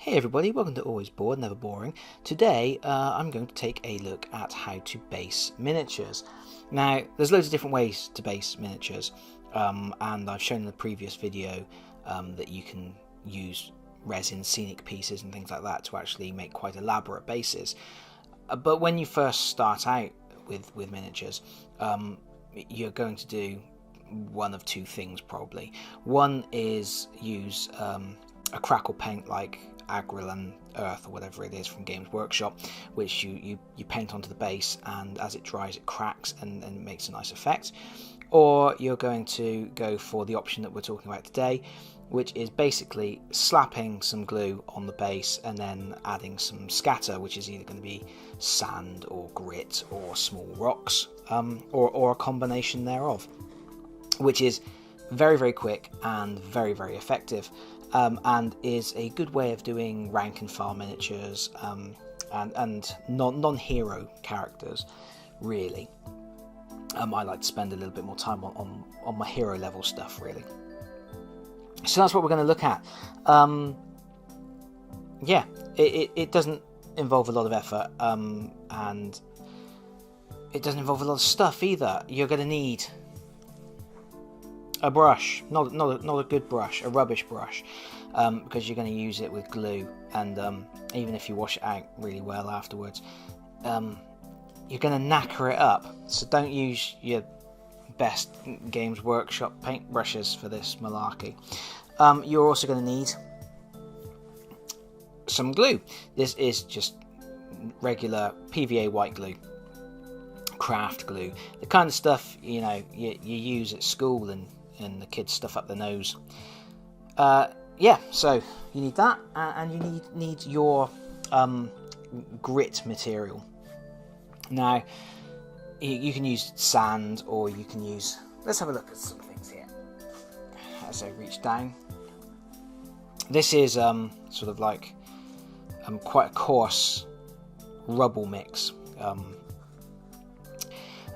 Hey everybody, welcome to Always Bored, Never Boring. Today I'm going to take a look at how to base miniatures. Now there's loads of different ways to base miniatures and I've shown in the previous video that you can use resin scenic pieces and things like that to actually make quite elaborate bases. But when you first start out with miniatures, you're going to do one of two things probably. One is use a crackle paint like Agrellan Earth or whatever it is from Games Workshop, which you paint onto the base, and as it dries it cracks and makes a nice effect. Or you're going to go for the option that we're talking about today, which is basically slapping some glue on the base and then adding some scatter, which is either going to be sand or grit or small rocks, or a combination thereof, which is very, very quick and very, very effective. And is a good way of doing rank and file miniatures and non-hero characters, really. I like to spend a little bit more time on my hero level stuff, really. So that's what we're going to look at. Yeah, it doesn't involve a lot of effort, and it doesn't involve a lot of stuff either. You're going to need a brush, not a good brush, a rubbish brush, because you're going to use it with glue, and even if you wash it out really well afterwards, you're going to knacker it up. So don't use your best Games Workshop paint brushes for this malarkey. You're also going to need some glue. This is just regular PVA white glue, craft glue, the kind of stuff you use at school and the kids stuff up their nose. Yeah, so you need that, and you need your grit material. Now you can use sand, or you can use, let's have a look at some things here as I reach down. This is sort of like quite a coarse rubble mix,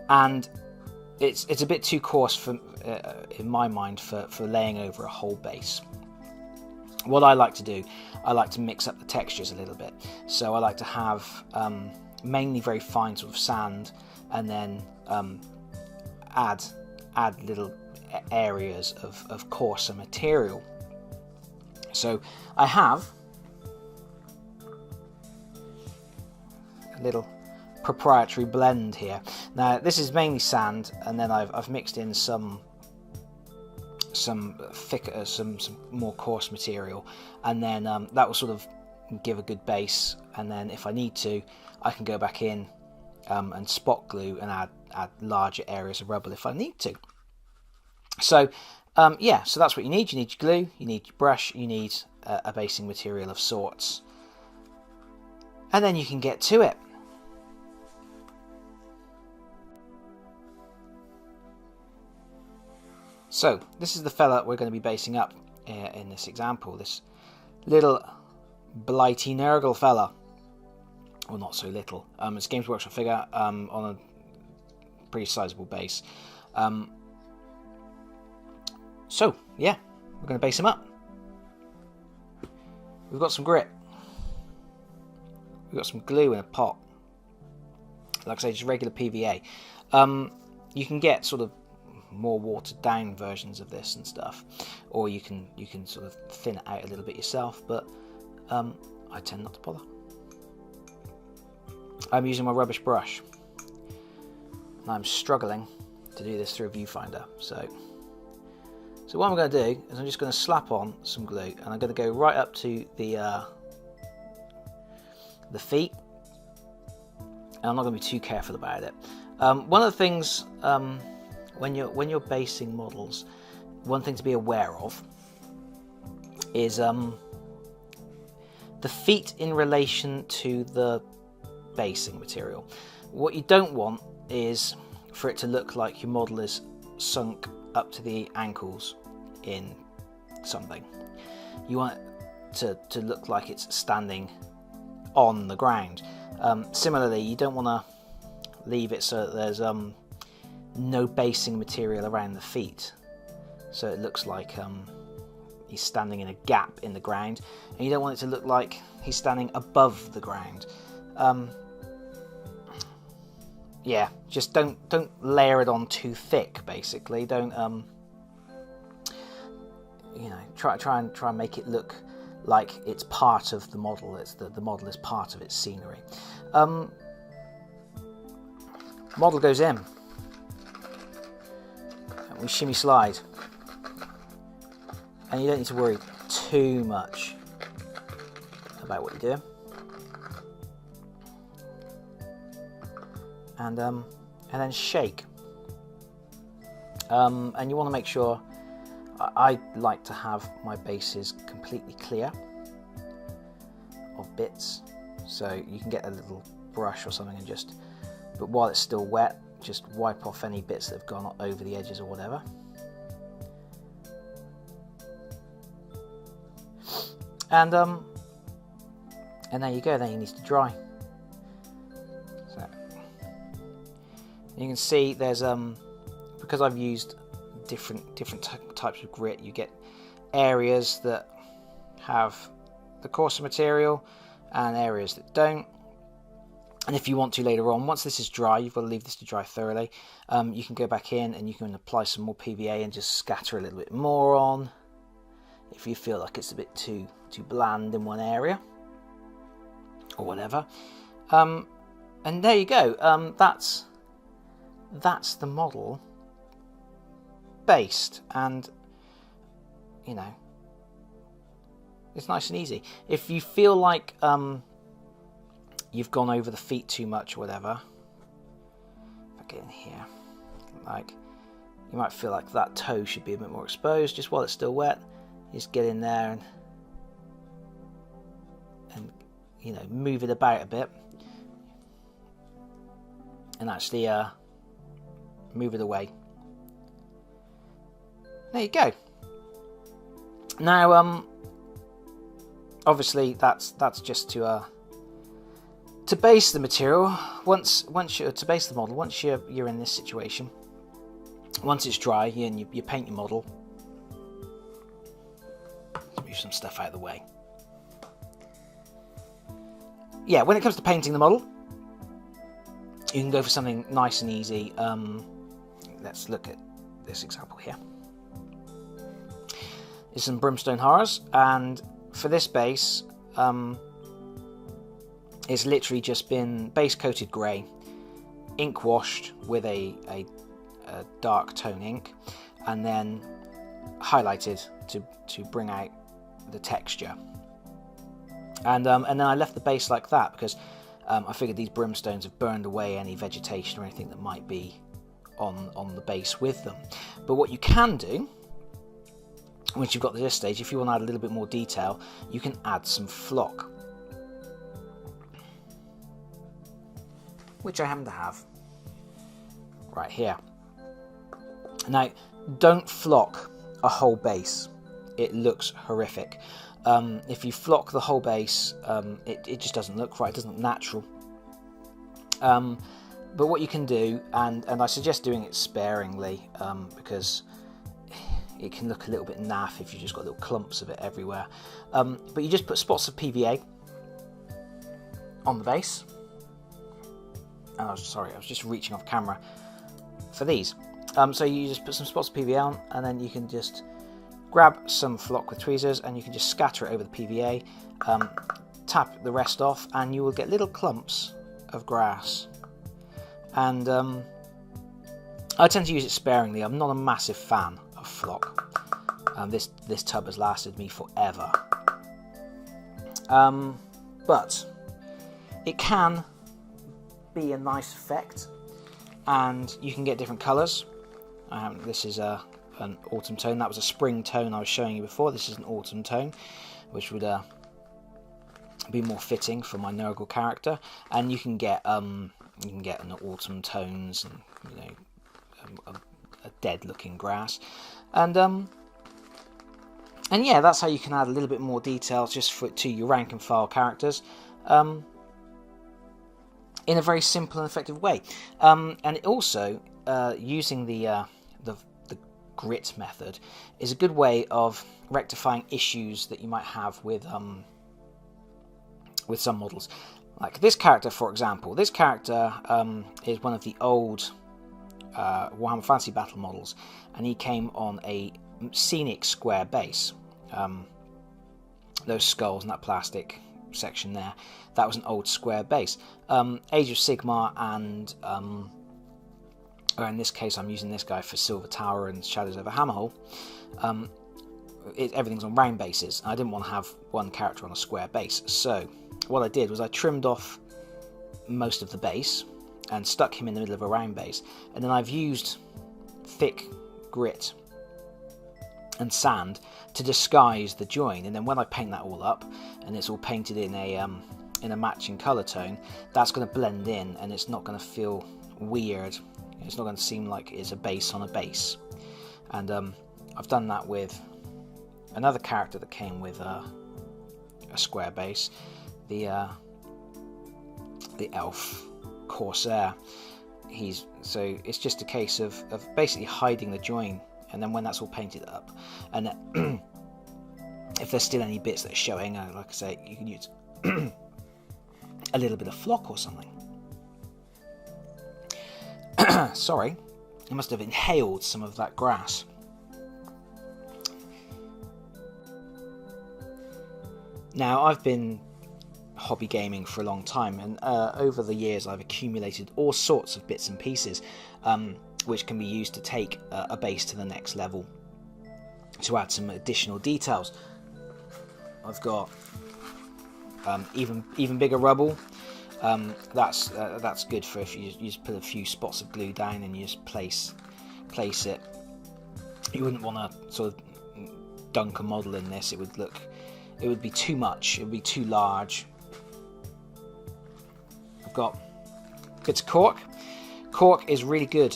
and it's a bit too coarse for in my mind for laying over a whole base. What I like to do, I like to mix up the textures a little bit. So I like to have mainly very fine sort of sand, and then add little areas of coarser material. So I have a little proprietary blend here. Now this is mainly sand, and then I've mixed in some thicker, some more coarse material, and then that will sort of give a good base. And then if I need to, I can go back in and spot glue and add larger areas of rubble if I need to. So yeah, so that's what you need. You need your glue, you need your brush, you need a basing material of sorts, and then you can get to it. So this is the fella we're going to be basing up in this example, this little blighty Nurgle fella. Well, not so little. It's a Games Workshop figure on a pretty sizable base. So yeah, we're going to base him up. We've got some grit. We've got some glue in a pot. Like I say, just regular PVA. You can get sort of more watered down versions of this and stuff, or you can sort of thin it out a little bit yourself, but I tend not to bother. I'm using my rubbish brush, and I'm struggling to do this through a viewfinder. So what I'm going to do is I'm just going to slap on some glue, and I'm going to go right up to the feet, and I'm not going to be too careful about it. One of the things when you're basing models, one thing to be aware of is the feet in relation to the basing material. What you don't want is for it to look like your model is sunk up to the ankles in something. You want it to look like it's standing on the ground. Similarly, you don't want to leave it so that there's no basing material around the feet, so it looks like he's standing in a gap in the ground, and you don't want it to look like he's standing above the ground. Yeah, just don't layer it on too thick. Basically, don't you know, try and make it look like it's part of the model. It's the model is part of its scenery. Model goes in. And we shimmy slide, and you don't need to worry too much about what you're doing. And then shake. And you want to make sure. I like to have my bases completely clear of bits, so you can get a little brush or something and just, but while it's still wet, just wipe off any bits that have gone over the edges or whatever. And there you go. Then you need to dry. So you can see there's because I've used different types of grit, you get areas that have the coarser material and areas that don't. And if you want to later on, once this is dry, you've got to leave this to dry thoroughly, you can go back in and you can apply some more PVA and just scatter a little bit more on if you feel like it's a bit too bland in one area or whatever. And there you go. That's the model based, and you know, it's nice and easy. If you feel like you've gone over the feet too much or whatever, if I get in here, like you might feel like that toe should be a bit more exposed just while it's still wet, you just get in there and you know, move it about a bit and actually move it away. There you go. Now, obviously, that's just to base the material. Once you're to base the model, once you're in this situation, once it's dry and you paint your model. Let's move some stuff out of the way. Yeah, when it comes to painting the model, you can go for something nice and easy. Let's look at this example here. It's some Brimstone Horrors, and for this base, it's literally just been base coated grey, ink washed with a dark tone ink, and then highlighted to bring out the texture. And then I left the base like that because I figured these brimstones have burned away any vegetation or anything that might be on the base with them. But what you can do, once you've got to this stage, if you want to add a little bit more detail, you can add some flock, which I happen to have right here. Now, don't flock a whole base. It looks horrific. If you flock the whole base, it just doesn't look right. It doesn't look natural. But what you can do, and I suggest doing it sparingly, because it can look a little bit naff if you just got little clumps of it everywhere. But you just put spots of PVA on the base. And I was just reaching off camera for these. So you just put some spots of PVA on, and then you can just grab some flock with tweezers and you can just scatter it over the PVA, tap the rest off, and you will get little clumps of grass. And I tend to use it sparingly. I'm not a massive fan of flock. This tub has lasted me forever. But it can be a nice effect, and you can get different colours. This is an autumn tone. That was a spring tone I was showing you before. This is an autumn tone, which would be more fitting for my Nurgle character. And you can get an autumn tones, and you know, a dead looking grass, and yeah, that's how you can add a little bit more detail just to your rank and file characters, in a very simple and effective way. And it also using the grit method is a good way of rectifying issues that you might have with some models. Like this character, for example. This character is one of the old Warhammer Fantasy Battle models, and he came on a scenic square base. Those skulls and that plastic section there, that was an old square base. Age of Sigmar and or in this case I'm using this guy for Silver Tower and Shadows over Hammerhall, everything's on round bases. I didn't want to have one character on a square base, so what I did was I trimmed off most of the base and stuck him in the middle of a round base, and then I've used thick grit and sand to disguise the join, and then when I paint that all up and it's all painted in a matching colour tone, that's going to blend in and it's not going to feel weird. It's not going to seem like it's a base on a base. And I've done that with another character that came with a square base, the elf Corsair. So it's just a case of basically hiding the join, and then when that's all painted up, and if there's still any bits that are showing, like I say, you can use a little bit of flock or something. Sorry, I must have inhaled some of that grass. Now, I've been hobby gaming for a long time, and over the years I've accumulated all sorts of bits and pieces which can be used to take a base to the next level, to add some additional details. I've got even bigger rubble. That's good for if you just put a few spots of glue down and you just place it. You wouldn't want to sort of dunk a model in this. It would be too much. It would be too large. I've got bits of cork. Cork is really good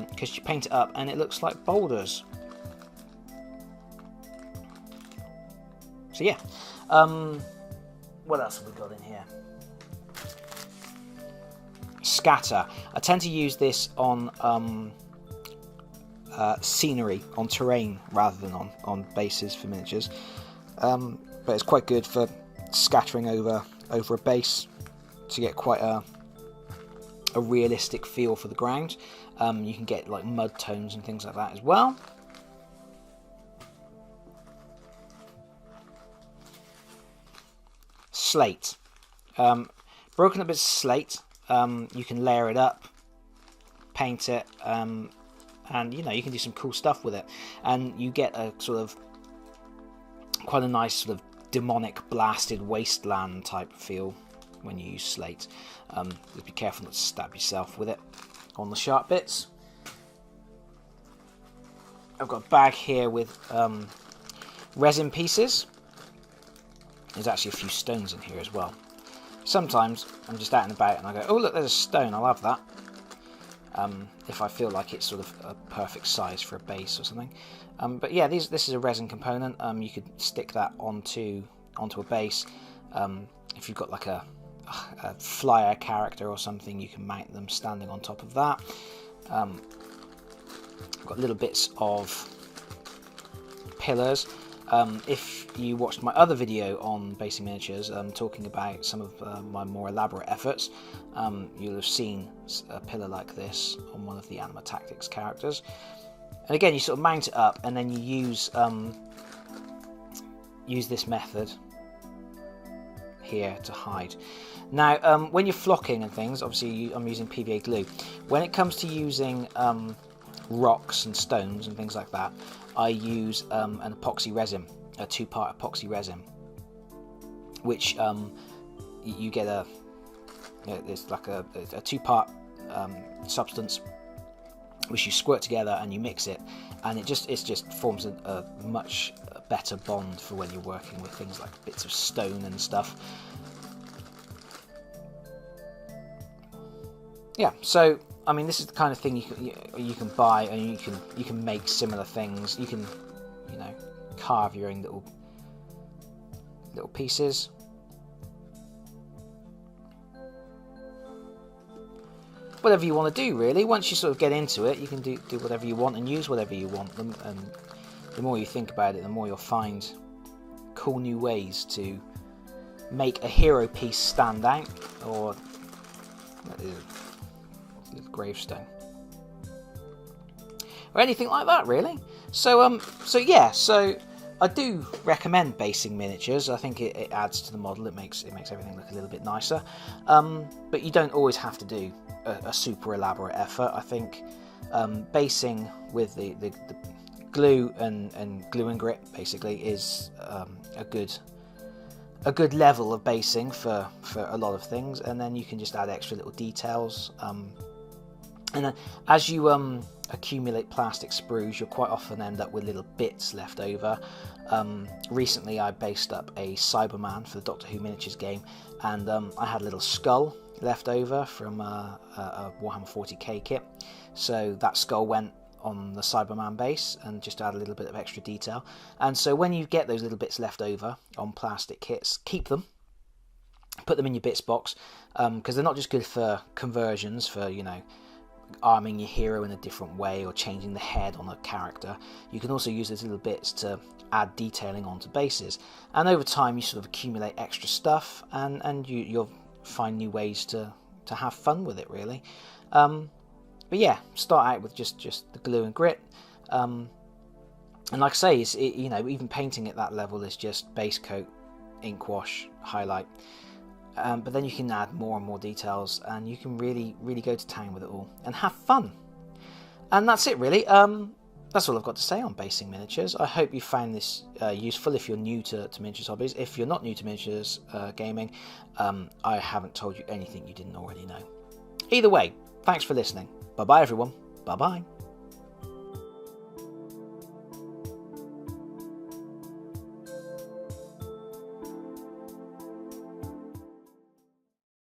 because you paint it up and it looks like boulders. So yeah, what else have we got in here? Scatter. I tend to use this on scenery, on terrain, rather than on bases for miniatures. But it's quite good for scattering over a base to get quite a realistic feel for the ground. You can get like mud tones and things like that as well. Slate. Broken up bits of slate. You can layer it up, paint it, and you can do some cool stuff with it, and you get a sort of quite a nice sort of demonic blasted wasteland type feel when you use slate. Just be careful not to stab yourself with it on the sharp bits. I've got a bag here with resin pieces. There's actually a few stones in here as well. Sometimes I'm just out and about and I go, oh look, there's a stone, I'll have that. If I feel like it's sort of a perfect size for a base or something. But yeah, this is a resin component. You could stick that onto a base. If you've got like a flyer character or something, you can mount them standing on top of that. I've got little bits of pillars. If you watched my other video on basing miniatures, talking about some of my more elaborate efforts, you'll have seen a pillar like this on one of the Anima Tactics characters. And again, you sort of mount it up, and then you use this method here to hide. Now, when you're flocking and things, obviously I'm using PVA glue. When it comes to using rocks and stones and things like that, I use an epoxy resin, a 2-part epoxy resin, which you get it's like a 2-part substance which you squirt together and you mix it, and it just forms a much better bond for when you're working with things like bits of stone and stuff. Yeah, so I mean, this is the kind of thing you can buy, and you can make similar things. You can, carve your own little pieces. whatever you want to do, really. Once you sort of get into it, you can do whatever you want and use whatever you want them. And the more you think about it, the more you'll find cool new ways to make a hero piece stand out, or a gravestone, or anything like that, really. So yeah, so I do recommend basing miniatures. I think it adds to the model. It makes everything look a little bit nicer. But you don't always have to do a super elaborate effort. I think basing with the glue and glue and grit basically is a good level of basing for a lot of things, and then you can just add extra little details. And then as you accumulate plastic sprues, you'll quite often end up with little bits left over. Recently I based up a Cyberman for the Doctor Who miniatures game, and I had a little skull left over from a Warhammer 40k kit, so that skull went on the Cyberman base and just add a little bit of extra detail. And so when you get those little bits left over on plastic kits, keep them, put them in your bits box, because they're not just good for conversions, for, you know, arming your hero in a different way or changing the head on a character. You can also use those little bits to add detailing onto bases, and over time you sort of accumulate extra stuff, and you'll find new ways to have fun with it, really. But yeah, start out with just the glue and grit, and like I say, you know, even painting at that level is just base coat, ink wash, highlight. But then you can add more and more details, and you can really go to town with it all and have fun. And that's it, really. That's all I've got to say on basing miniatures. I hope you found this useful if you're new to miniatures hobbies. If you're not new to miniatures gaming, I haven't told you anything you didn't already know. Either way, thanks for listening. Bye bye, everyone. Bye bye.